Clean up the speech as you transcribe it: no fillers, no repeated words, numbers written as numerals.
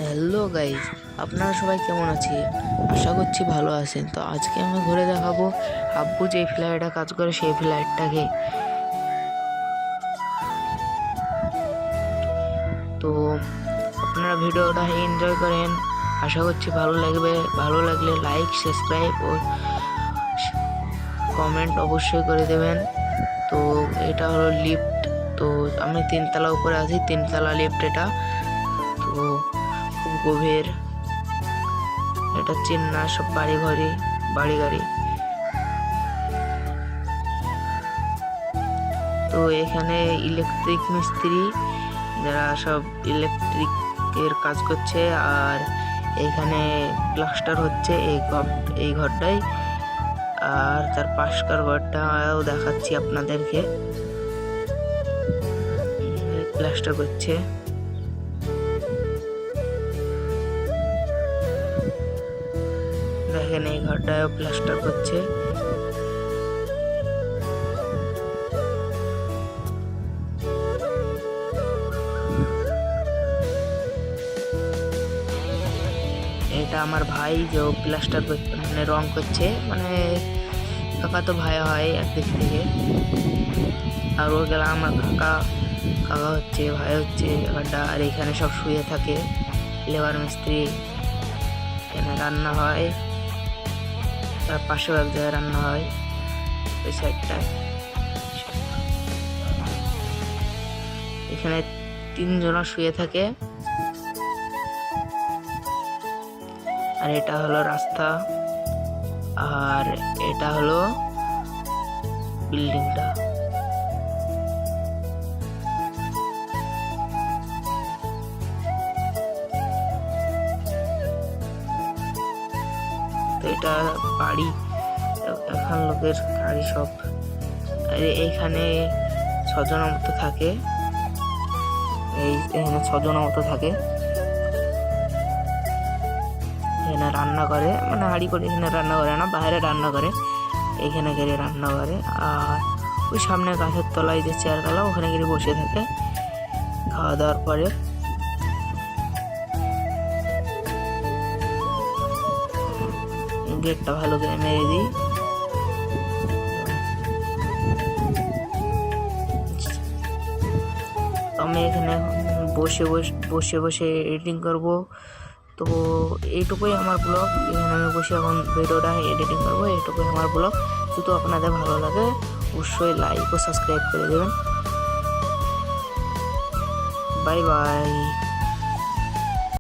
Hello guys, আপনারা সবাই কেমন আছেন? আশা করছি ভালো আছেন। তো আজকে আমি ঘুরে দেখাবো আব্বু যে ফ্লাইটটা কাজ করে সেই ফ্লাইটটাকে। তো আপনারা ভিডিওটা এনজয় করেন, আশা করছি ভালো লাগবে। ভালো লাগলে লাইক, সাবস্ক্রাইব ও কমেন্ট অবশ্যই করে দেবেন। তো এটা হলো লিফট। তো আমি 3 তলা উপরে আছি, 3 তলা লিফট এটা। তো খুব গভীর। এটা চেন্না সব বাড়ি গাড়ি। তো এখানে ইলেকট্রিক মিস্ত্রি যারা সব ইলেকট্রিকের কাজ করছে, আর এখানে প্লাস্টার হচ্ছে এই ঘরটাই। আর তার পাশকার ঘরটাও দেখাচ্ছি আপনাদেরকে, প্লাস্টার করছে। দেখেন এই ঘরটাও প্লাস্টার করছে। এটা আমার ভাই যে প্লাস্টার মানে রং করছে, মানে কাকা তো ভাই হয় একদিক থেকে। আর ও গেলাম আমার কাকা হচ্ছে, ভাই হচ্ছে এখানটা। আর এখানে সব শুয়ে থাকে লেবার মিস্ত্রি। এখানে রান্না হয়, তার পাশেও এক জায়গায় রান্না হয় ওই সাইডটায়। এখানে 3 জনা শুয়ে থাকে। আর এটা হলো রাস্তা, আর এটা হলো বিল্ডিংটা। তো এটা বাড়ি, এখন লোকের গাড়ি সব। আর এইখানে 6 জনের মতো থাকে, এখানে 6 জনের মতো থাকে। এখানে রান্না করে, মানে হাঁড়ি করে এখানে রান্না করে না, বাইরে রান্না করে, এইখানে গিয়ে রান্না করে। আর ওই সামনে গাছের তলায় যে চেয়ারগুলো, ওখানে গিয়ে বসে থাকে খাওয়া দাওয়ার পরে। গেটটা ভালো করে মেরে দিই। আমি এখানে বসে বসে এডিটিং করব। তো এইটুকুই আমার ব্লগ। এখানে আমি বসে এখন ভিডিওটা এডিটিং করবো, এইটুকুই আমার ব্লগ। যদি আপনাদের ভালো লাগে অবশ্যই লাইক ও সাবস্ক্রাইব করে দেবেন। Bye bye.